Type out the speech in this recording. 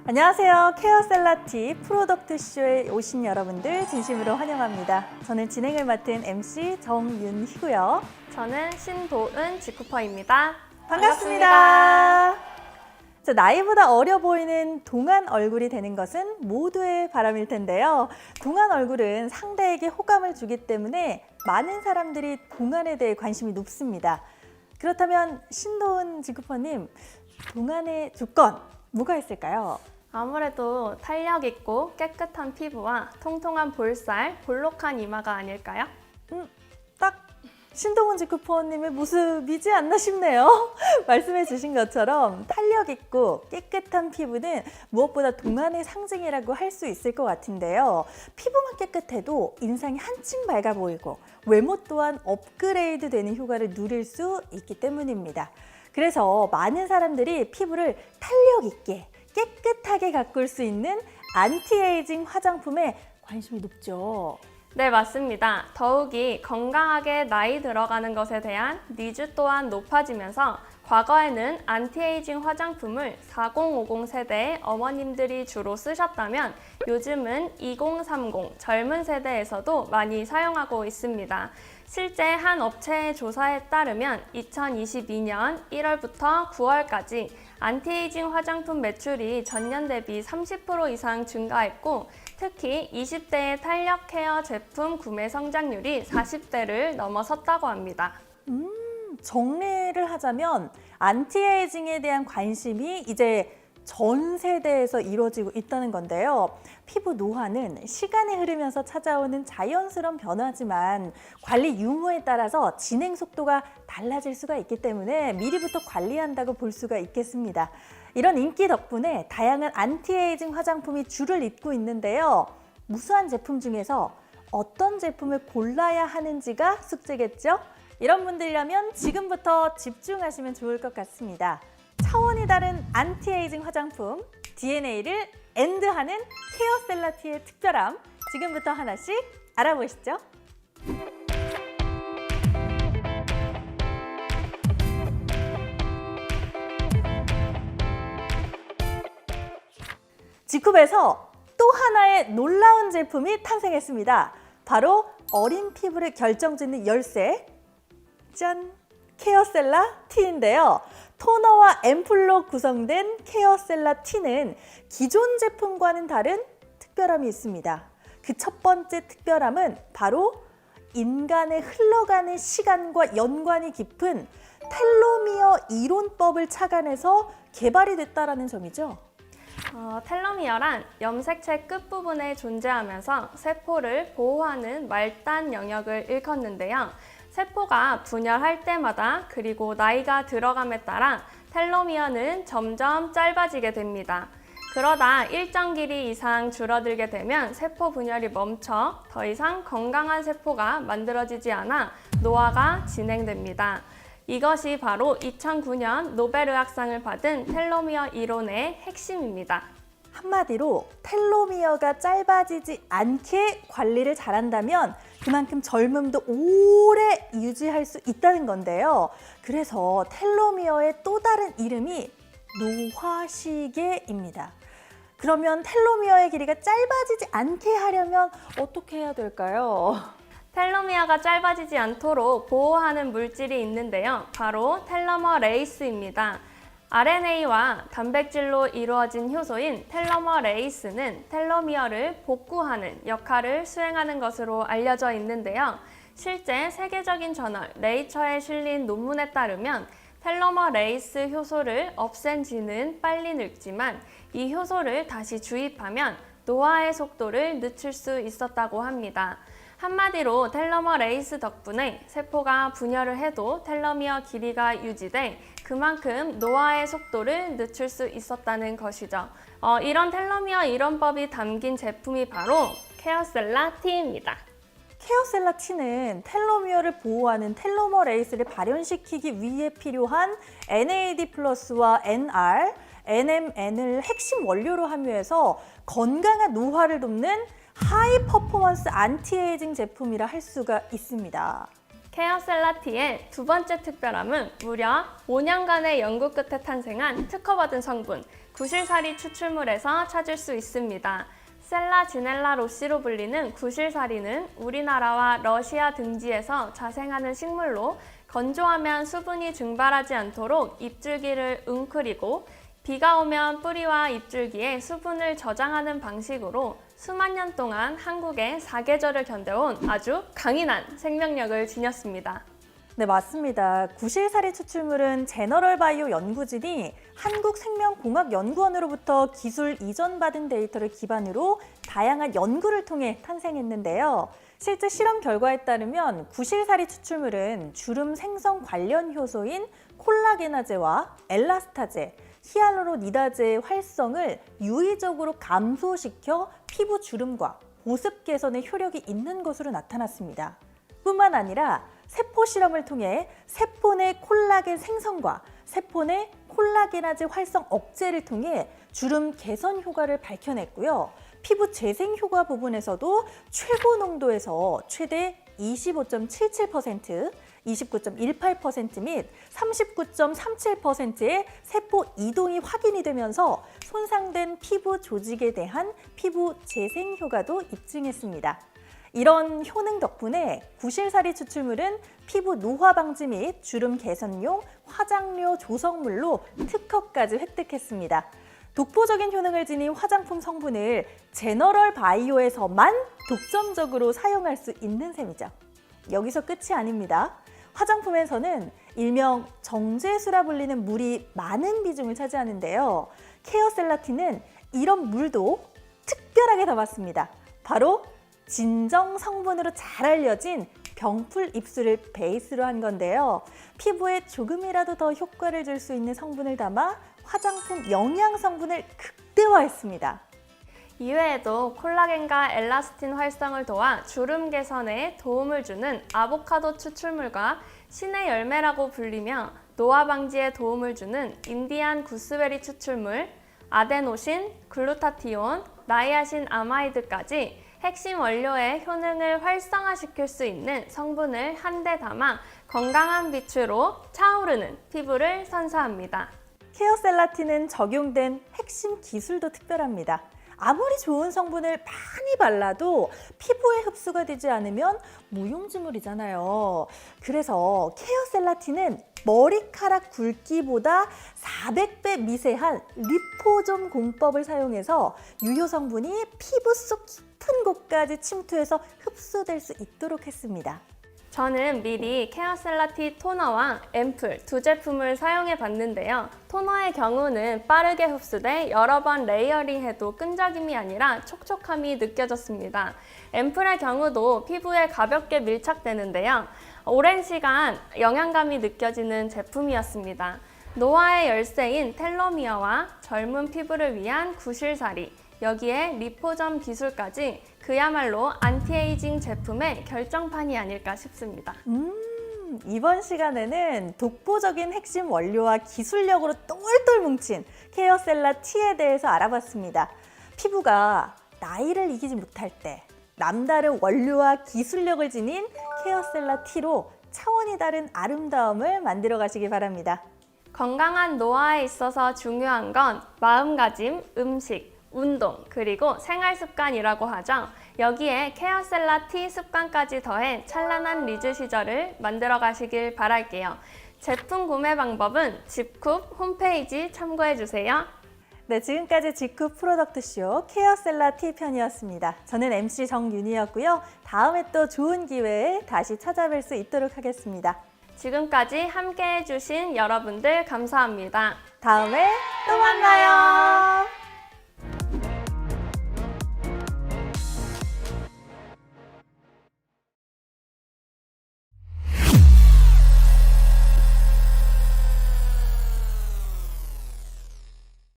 안녕하세요. 케어셀라티 프로덕트쇼에 오신 여러분들 진심으로 환영합니다. 저는 진행을 맡은 MC 정윤희고요. 저는 신도은 직쿠퍼입니다. 반갑습니다. 자, 나이보다 어려 보이는 동안 얼굴이 되는 것은 모두의 바람일 텐데요. 동안 얼굴은 상대에게 호감을 주기 때문에 많은 사람들이 동안에 대해 관심이 높습니다. 그렇다면 신도은 직쿠퍼님, 동안의 조건 뭐가 있을까요? 아무래도 탄력 있고 깨끗한 피부와 통통한 볼살, 볼록한 이마가 아닐까요? 딱 신동훈 직쿠퍼님의 모습이지 않나 싶네요. 말씀해 주신 것처럼 탄력 있고 깨끗한 피부는 무엇보다 동안의 상징이라고 할 수 있을 것 같은데요. 피부만 깨끗해도 인상이 한층 밝아 보이고 외모 또한 업그레이드 되는 효과를 누릴 수 있기 때문입니다. 그래서 많은 사람들이 피부를 탄력 있게 깨끗하게 가꿀 수 있는 안티에이징 화장품에 관심이 높죠. 네, 맞습니다. 더욱이 건강하게 나이 들어가는 것에 대한 니즈 또한 높아지면서 과거에는 안티에이징 화장품을 4050 세대의 어머님들이 주로 쓰셨다면 요즘은 2030 젊은 세대에서도 많이 사용하고 있습니다. 실제 한 업체의 조사에 따르면 2022년 1월부터 9월까지 안티에이징 화장품 매출이 전년 대비 30% 이상 증가했고 특히 20대의 탄력 케어 제품 구매 성장률이 40대를 넘어섰다고 합니다. 정리를 하자면 안티에이징에 대한 관심이 이제 전 세대에서 이루어지고 있다는 건데요. 피부 노화는 시간이 흐르면서 찾아오는 자연스러운 변화지만 관리 유무에 따라서 진행 속도가 달라질 수가 있기 때문에 미리부터 관리한다고 볼 수가 있겠습니다. 이런 인기 덕분에 다양한 안티에이징 화장품이 줄을 잇고 있는데요. 무수한 제품 중에서 어떤 제품을 골라야 하는지가 숙제겠죠? 이런 분들이라면 지금부터 집중하시면 좋을 것 같습니다. 차원이 다른 안티에이징 화장품, DNA를 엔드하는 케어셀라티의 특별함, 지금부터 하나씩 알아보시죠. 직쿱에서 또 하나의 놀라운 제품이 탄생했습니다. 바로 어린 피부를 결정짓는 열쇠, 짠! 케어셀라 T인데요. 토너와 앰플로 구성된 케어셀라 T는 기존 제품과는 다른 특별함이 있습니다. 그 첫 번째 특별함은 바로 인간의 흘러가는 시간과 연관이 깊은 텔로미어 이론법을 착안해서 개발이 됐다는 점이죠. 텔로미어란 염색체 끝부분에 존재하면서 세포를 보호하는 말단 영역을 일컫는데요. 세포가 분열할 때마다 그리고 나이가 들어감에 따라 텔로미어는 점점 짧아지게 됩니다. 그러다 일정 길이 이상 줄어들게 되면 세포 분열이 멈춰 더 이상 건강한 세포가 만들어지지 않아 노화가 진행됩니다. 이것이 바로 2009년 노벨의학상을 받은 텔로미어 이론의 핵심입니다. 한마디로 텔로미어가 짧아지지 않게 관리를 잘한다면 그만큼 젊음도 오래 유지할 수 있다는 건데요. 그래서 텔로미어의 또 다른 이름이 노화시계입니다. 그러면 텔로미어의 길이가 짧아지지 않게 하려면 어떻게 해야 될까요? 텔로미어가 짧아지지 않도록 보호하는 물질이 있는데요. 바로 텔로머레이스입니다. RNA와 단백질로 이루어진 효소인 텔로머레이스는 텔로미어를 복구하는 역할을 수행하는 것으로 알려져 있는데요. 실제 세계적인 저널 네이처에 실린 논문에 따르면 텔로머레이스 효소를 없앤 쥐는 빨리 늙지만 이 효소를 다시 주입하면 노화의 속도를 늦출 수 있었다고 합니다. 한마디로 텔로머레이스 덕분에 세포가 분열을 해도 텔로미어 길이가 유지돼 그만큼 노화의 속도를 늦출 수 있었다는 것이죠. 이런 텔로미어 이론법이 담긴 제품이 바로 케어셀라 T입니다. 케어셀라 T는 텔로미어를 보호하는 텔로머레이스를 발현시키기 위해 필요한 NAD+와 NR, NMN을 핵심 원료로 함유해서 건강한 노화를 돕는 하이 퍼포먼스 안티에이징 제품이라 할 수가 있습니다. 케어셀라티의 두 번째 특별함은 무려 5년간의 연구 끝에 탄생한 특허받은 성분 구실사리 추출물에서 찾을 수 있습니다. 셀라지넬라 로시로 불리는 구실사리는 우리나라와 러시아 등지에서 자생하는 식물로 건조하면 수분이 증발하지 않도록 잎줄기를 웅크리고 비가 오면 뿌리와 잎줄기에 수분을 저장하는 방식으로 수만 년 동안 한국의 사계절을 견뎌온 아주 강인한 생명력을 지녔습니다. 네, 맞습니다. 구실사리 추출물은 제너럴 바이오 연구진이 한국생명공학연구원으로부터 기술 이전받은 데이터를 기반으로 다양한 연구를 통해 탄생했는데요. 실제 실험 결과에 따르면 구실사리 추출물은 주름 생성 관련 효소인 콜라게나제와 엘라스타제, 히알루로니다제의 활성을 유의적으로 감소시켜 피부 주름과 보습 개선에 효력이 있는 것으로 나타났습니다. 뿐만 아니라 세포 실험을 통해 세포 내 콜라겐 생성과 세포 내 콜라게나제 활성 억제를 통해 주름 개선 효과를 밝혀냈고요. 피부 재생 효과 부분에서도 최고 농도에서 최대 25.77%, 29.18% 및 39.37%의 세포 이동이 확인이 되면서 손상된 피부 조직에 대한 피부 재생 효과도 입증했습니다. 이런 효능 덕분에 구실사리 추출물은 피부 노화 방지 및 주름 개선용 화장료 조성물로 특허까지 획득했습니다. 독보적인 효능을 지닌 화장품 성분을 제너럴 바이오에서만 독점적으로 사용할 수 있는 셈이죠. 여기서 끝이 아닙니다. 화장품에서는 일명 정제수라 불리는 물이 많은 비중을 차지하는데요. 케어셀라틴은 이런 물도 특별하게 담았습니다. 바로 진정 성분으로 잘 알려진 병풀 입술을 베이스로 한 건데요. 피부에 조금이라도 더 효과를 줄 수 있는 성분을 담아 화장품 영양 성분을 극대화했습니다. 이외에도 콜라겐과 엘라스틴 활성을 도와 주름 개선에 도움을 주는 아보카도 추출물과 신의 열매라고 불리며 노화 방지에 도움을 주는 인디안 구스베리 추출물, 아데노신, 글루타티온, 나이아신 아마이드까지 핵심 원료의 효능을 활성화시킬 수 있는 성분을 한데 담아 건강한 빛으로 차오르는 피부를 선사합니다. 케어셀라틴은 적용된 핵심 기술도 특별합니다. 아무리 좋은 성분을 많이 발라도 피부에 흡수가 되지 않으면 무용지물이잖아요. 그래서 케어셀라틴은 머리카락 굵기보다 400배 미세한 리포좀 공법을 사용해서 유효 성분이 피부 속 깊은 곳까지 침투해서 흡수될 수 있도록 했습니다. 저는 미리 케어셀라틴 토너와 앰플 두 제품을 사용해 봤는데요. 토너의 경우는 빠르게 흡수돼 여러 번 레이어링해도 끈적임이 아니라 촉촉함이 느껴졌습니다. 앰플의 경우도 피부에 가볍게 밀착되는데요. 오랜 시간 영양감이 느껴지는 제품이었습니다. 노화의 열쇠인 텔로미어와 젊은 피부를 위한 구실사리, 여기에 리포점 기술까지 그야말로 안티에이징 제품의 결정판이 아닐까 싶습니다. 이번 시간에는 독보적인 핵심 원료와 기술력으로 똘똘 뭉친 케어셀라 T에 대해서 알아봤습니다. 피부가 나이를 이기지 못할 때 남다른 원료와 기술력을 지닌 케어셀라 T로 차원이 다른 아름다움을 만들어 가시기 바랍니다. 건강한 노화에 있어서 중요한 건 마음가짐, 음식, 운동, 그리고 생활습관이라고 하죠. 여기에 케어셀라 T 습관까지 더해 찬란한 리즈 시절을 만들어 가시길 바랄게요. 제품 구매 방법은 집쿱 홈페이지 참고해주세요. 네, 지금까지 직후 프로덕트쇼 케어셀라 T 편이었습니다. 저는 MC 정윤희였고요. 다음에 또 좋은 기회에 다시 찾아뵐 수 있도록 하겠습니다. 지금까지 함께해 주신 여러분들 감사합니다. 다음에 또 만나요.